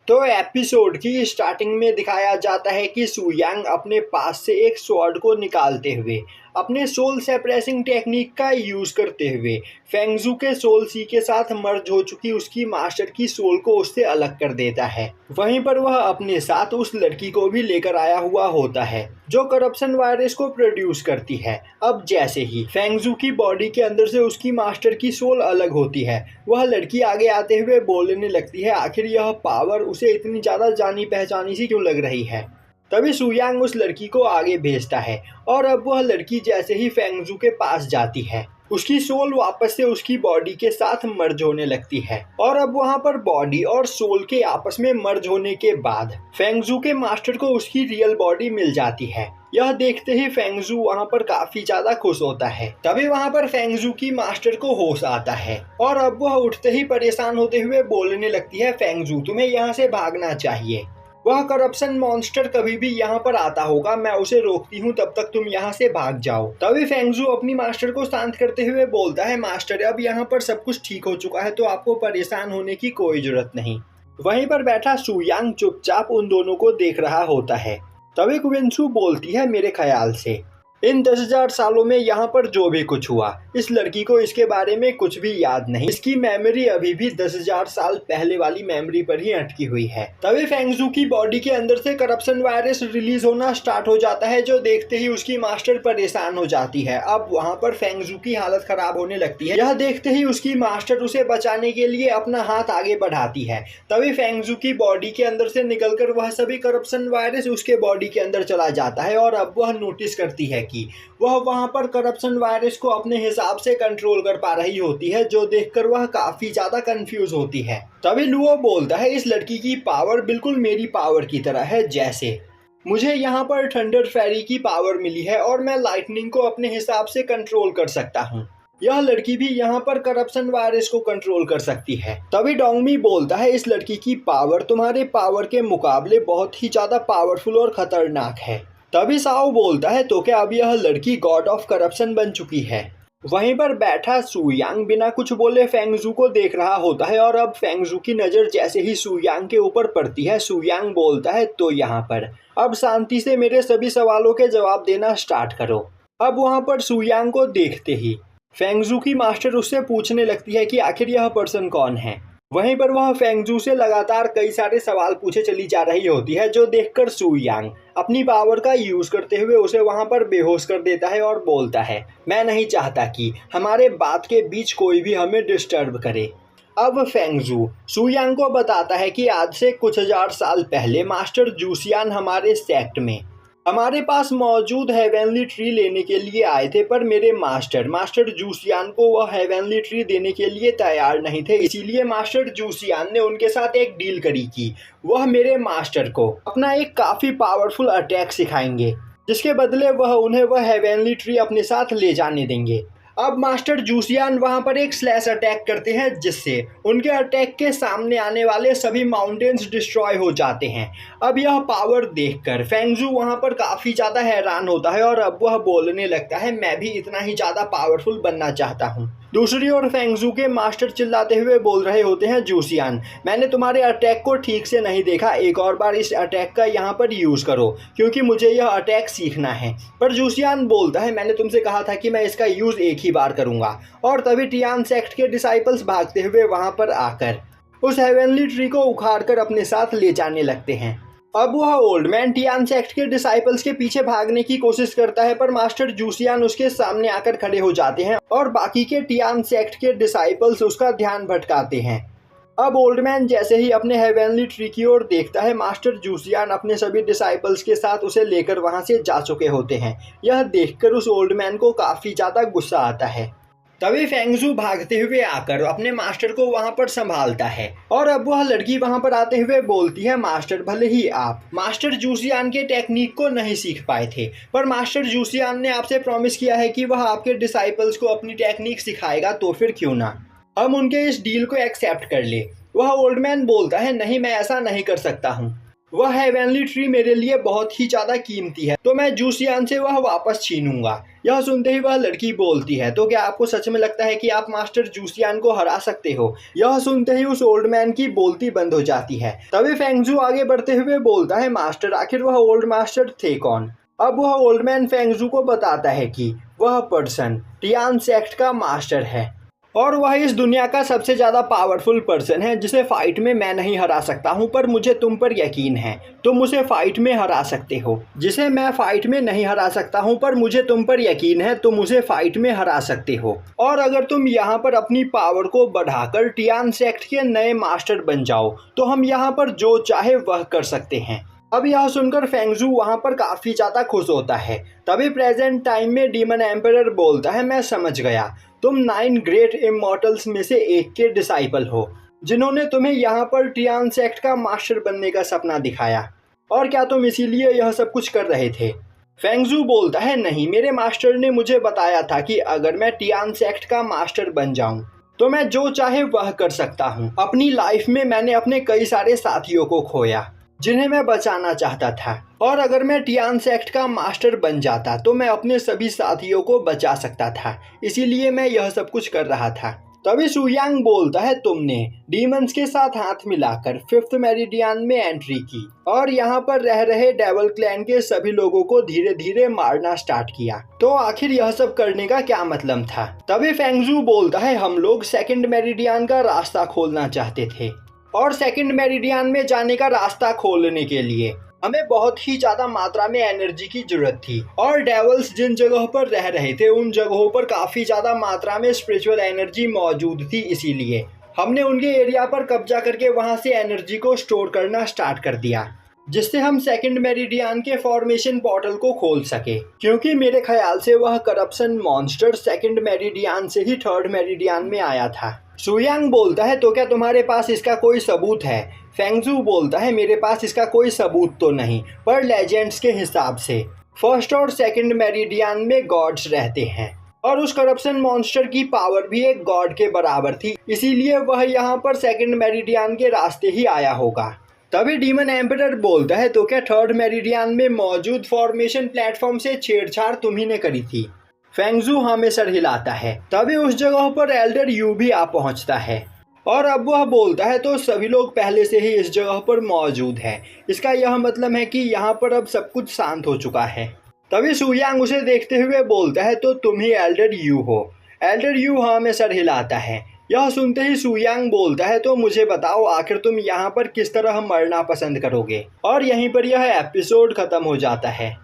तो एपिसोड की स्टार्टिंग में दिखाया जाता है कि सू यांग अपने पास से एक स्वॉर्ड को निकालते हुए अपने सोल सेपरेसिंग टेक्निक का यूज करते हुए फेंगजू के सोल सी के साथ मर्ज हो चुकी उसकी मास्टर की सोल को उससे अलग कर देता है। वहीं पर वह अपने साथ उस लड़की को भी लेकर आया हुआ होता है जो करप्शन वायरस को प्रोड्यूस करती है। अब जैसे ही फेंगजू की बॉडी के अंदर से उसकी मास्टर की सोल अलग होती है, वह लड़की आगे आते हुए बोलने लगती है आखिर यह पावर उसे इतनी ज़्यादा जानी पहचानी सी क्यों लग रही है। तभी सू यांग उस लड़की को आगे भेजता है और अब वह लड़की जैसे ही फेंगजू के पास जाती है, उसकी सोल वापस से उसकी बॉडी के साथ मर्ज होने लगती है। और अब वहां पर बॉडी और सोल के आपस में मर्ज होने के बाद फेंगजू के मास्टर को उसकी रियल बॉडी मिल जाती है। यह देखते ही फेंगजू वहां पर काफी ज्यादा खुश होता है। तभी वहां पर फेंगजू की मास्टर को होश आता है और अब वह उठते ही परेशान होते हुए बोलने लगती है फेंगजू तुम्हें यहाँ से भागना चाहिए, वह करप्शन मॉन्स्टर कभी भी यहाँ पर आता होगा, मैं उसे रोकती हूँ, तब तक तुम यहाँ से भाग जाओ। तभी फेंगजू अपनी मास्टर को शांत करते हुए बोलता है मास्टर अब यहाँ पर सब कुछ ठीक हो चुका है तो आपको परेशान होने की कोई जरूरत नहीं। वहीं पर बैठा सू यांग चुपचाप उन दोनों को देख रहा होता है। तभी क्विंसू बोलती है मेरे ख्याल से इन 10,000 सालों में यहाँ पर जो भी कुछ हुआ इस लड़की को इसके बारे में कुछ भी याद नहीं, इसकी मेमोरी अभी भी 10,000 साल पहले वाली मेमोरी पर ही अटकी हुई है। तभी फेंगजू की बॉडी के अंदर से करप्शन वायरस रिलीज होना स्टार्ट हो जाता है जो देखते ही उसकी मास्टर परेशान हो जाती है। अब वहाँ पर फेंगजू की हालत खराब होने लगती है। यह देखते ही उसकी मास्टर उसे बचाने के लिए अपना हाथ आगे बढ़ाती है। तभी फेंगजू की बॉडी के अंदर से निकलकर वह सभी करप्शन वायरस उसके बॉडी के अंदर चला जाता है और अब वह नोटिस करती है कि वह वहां पर करप्शन वायरस को अपने हिसाब से कंट्रोल कर पा रही होती है, जो देखकर वह काफी ज्यादा कंफ्यूज होती है। तभी लुओ बोलता है इस लड़की की पावर बिल्कुल मेरी पावर की तरह है, जैसे मुझे यहाँ पर थंडर फेरी की पावर मिली है और मैं लाइटनिंग को अपने हिसाब से कंट्रोल कर सकता हूँ, यह लड़की भी यहाँ पर करप्शन वायरस को कंट्रोल कर सकती है। तभी डोंगमी बोलता है इस लड़की की पावर तुम्हारे पावर के मुकाबले बहुत ही ज्यादा पावरफुल और खतरनाक है। तभी साओ बोलता है तो क्या अब यह लड़की गॉड ऑफ करप्शन बन चुकी है। वहीं पर बैठा सू यांग बिना कुछ बोले फेंगजू को देख रहा होता है और अब फेंगजू की नज़र जैसे ही सू यांग के ऊपर पड़ती है, सू यांग बोलता है तो यहाँ पर अब शांति से मेरे सभी सवालों के जवाब देना स्टार्ट करो। अब वहाँ पर सू यांग को देखते ही फेंगजू की मास्टर उससे पूछने लगती है कि आखिर यह पर्सन कौन है। वहीं पर वह फेंगजू से लगातार कई सारे सवाल पूछे चली जा रही होती है, जो देखकर सू यांग अपनी पावर का यूज करते हुए उसे वहां पर बेहोश कर देता है और बोलता है मैं नहीं चाहता कि हमारे बात के बीच कोई भी हमें डिस्टर्ब करे। अब फेंगजू सू यांग को बताता है कि आज से कुछ हजार साल पहले मास्टर जूसियान हमारे सेक्ट में हमारे पास मौजूद हेवेनली ट्री लेने के लिए आए थे, पर मेरे मास्टर जूसियान को वह हेवेनली ट्री देने के लिए तैयार नहीं थे। इसीलिए मास्टर जूसियान ने उनके साथ एक डील करी कि वह मेरे मास्टर को अपना एक काफ़ी पावरफुल अटैक सिखाएंगे, जिसके बदले वह हेवेनली ट्री अपने साथ ले जाने देंगे। अब मास्टर जूसियान वहां पर एक स्लैश अटैक करते हैं, जिससे उनके अटैक के सामने आने वाले सभी माउंटेन्स डिस्ट्रॉय हो जाते हैं। अब यह पावर देखकर फेंगजू वहां पर काफ़ी ज़्यादा हैरान होता है और अब वह बोलने लगता है मैं भी इतना ही ज़्यादा पावरफुल बनना चाहता हूँ। दूसरी ओर फेंगजू के मास्टर चिल्लाते हुए बोल रहे होते हैं जूसियान मैंने तुम्हारे अटैक को ठीक से नहीं देखा, एक और बार इस अटैक का यहाँ पर यूज़ करो क्योंकि मुझे यह अटैक सीखना है। पर जूसियान बोलता है मैंने तुमसे कहा था कि मैं इसका यूज़ एक ही बार करूँगा। और तभी टियान सेक्ट के डिसाइपल्स भागते हुए वहाँ पर आकर उस हेवेनली ट्री को उखाड़कर अपने साथ ले जाने लगते हैं। अब वह ओल्ड मैन टियान सेक्ट के डिसाइपल्स के पीछे भागने की कोशिश करता है, पर मास्टर जूसियान उसके सामने आकर खड़े हो जाते हैं और बाकी के टियान सेक्ट के डिसाइपल्स उसका ध्यान भटकाते हैं। अब ओल्ड मैन जैसे ही अपने हेवेनली ट्री की ओर देखता है, मास्टर जूसियान अपने सभी डिसाइपल्स के साथ उसे लेकर वहां से जा चुके होते हैं। यह देखकर उस ओल्ड मैन को काफ़ी ज़्यादा गुस्सा आता है। तभी फेंगजू भागते हुए आकर अपने मास्टर को वहां पर संभालता है और अब वह लड़की वहां पर आते हुए बोलती है मास्टर भले ही आप मास्टर जूसियान के टेक्निक को नहीं सीख पाए थे, पर मास्टर जूसियान ने आपसे प्रॉमिस किया है कि वह आपके डिसाइपल्स को अपनी टेक्निक सिखाएगा, तो फिर क्यों ना हम उनके इस डील को एक्सेप्ट कर ले। वह ओल्ड मैन बोलता है नहीं मैं ऐसा नहीं कर सकता हूँ। वह हेवनली ट्री मेरे लिए बहुत ही ज़्यादा कीमती है, तो मैं जूसियान से वह वापस छीनूंगा। यह सुनते ही वह लड़की बोलती है, तो क्या आपको सच में लगता है कि आप मास्टर जूसियान को हरा सकते हो? यह सुनते ही उस ओल्ड मैन की बोलती बंद हो जाती है। तभी फेंगजू आगे बढ़ते हुए बोलता है, मास्टर, आखिर वह ओल्ड मास्टर थे कौन? अब वह ओल्ड मैन फेंगजू को बताता है कि वह पर्सन टियान सेक्ट का मास्टर है और वह इस दुनिया का सबसे ज़्यादा पावरफुल पर्सन है जिसे फाइट में मैं नहीं हरा सकता हूँ, पर मुझे तुम पर यकीन है, तुम उसे फाइट में हरा सकते हो। जिसे मैं फाइट में नहीं हरा सकता हूँ, पर मुझे तुम पर यकीन है, तुम उसे फाइट में हरा सकते हो। और अगर तुम यहाँ पर अपनी पावर को बढ़ाकर टियान सेक्ट के नए मास्टर बन जाओ तो हम यहाँ पर जो चाहे वह कर सकते हैं। अब यह सुनकर फेंगजू वहाँ पर काफ़ी ज़्यादा खुश होता है। तभी प्रेजेंट टाइम में डीमन एम्परर बोलता है, मैं समझ गया, तुम 9 ग्रेट इमॉर्टल्स में से एक के डिसाइपल हो जिन्होंने तुम्हें यहाँ पर टियान सेक्ट का मास्टर बनने का सपना दिखाया। और क्या तुम इसीलिए यह सब कुछ कर रहे थे? फेंगजू बोलता है, नहीं, मेरे मास्टर ने मुझे बताया था कि अगर मैं टियान सेक्ट का मास्टर बन जाऊं तो मैं जो चाहे वह कर सकता हूं। अपनी लाइफ में मैंने अपने कई सारे साथियों को खोया जिन्हें मैं बचाना चाहता था, और अगर मैं टियान सेक्ट का मास्टर बन जाता तो मैं अपने सभी साथियों को बचा सकता था, इसीलिए मैं यह सब कुछ कर रहा था। तभी सुयांग बोलता है, तुमने डीमंस के साथ हाथ मिलाकर 5th मेरिडियन में एंट्री की और यहाँ पर रह रहे डेविल क्लैन के सभी लोगों को धीरे धीरे मारना स्टार्ट किया, तो आखिर यह सब करने का क्या मतलब था? तभी फेंगजू बोलता है, हम लोग 2nd मेरिडियन का रास्ता खोलना चाहते थे और 2nd मेरिडियन में जाने का रास्ता खोलने के लिए हमें बहुत ही ज़्यादा मात्रा में एनर्जी की जरूरत थी, और डेवल्स जिन जगहों पर रह रहे थे उन जगहों पर काफ़ी ज़्यादा मात्रा में स्पिरिचुअल एनर्जी मौजूद थी। इसीलिए हमने उनके एरिया पर कब्जा करके वहाँ से एनर्जी को स्टोर करना स्टार्ट कर दिया, जिससे हम 2nd मेरिडियन के फॉर्मेशन पोर्टल को खोल सके। क्योंकि मेरे ख्याल से वह करप्शन मॉन्स्टर 2nd मेरिडियन से ही 3rd मेरिडियन में आया था। सुयांग बोलता है, तो क्या तुम्हारे पास इसका कोई सबूत है? फेंगजू बोलता है, मेरे पास इसका कोई सबूत तो नहीं, पर लेजेंड्स के हिसाब से 1st और 2nd मेरिडियन में गॉड्स रहते हैं और उस करप्शन मॉन्स्टर की पावर भी एक गॉड के बराबर थी, इसीलिए वह यहाँ पर 2nd मेरिडियन के रास्ते ही आया होगा। तभी डीमन एम्परर बोलता है, तो क्या 3rd मेरिडियन में मौजूद फॉर्मेशन प्लेटफॉर्म से छेड़छाड़ तुम्ही ने करी थी? फेंगजू हाँ में सर हिलाता है। तभी उस जगह पर एल्डर यू भी आ पहुंचता है और अब वह बोलता है, तो सभी लोग पहले से ही इस जगह पर मौजूद हैं, इसका यह मतलब है कि यहाँ पर अब सब कुछ शांत हो चुका है। तभी सुयांग उसे देखते हुए बोलता है, तो तुम ही एल्डर यू हो? एल्डर यू हाँ में सर हिलाता है। यह सुनते ही सुयांग बोलता है, तो मुझे बताओ, आखिर तुम यहाँ पर किस तरह मरना पसंद करोगे? और यहीं पर यह एपिसोड खत्म हो जाता है।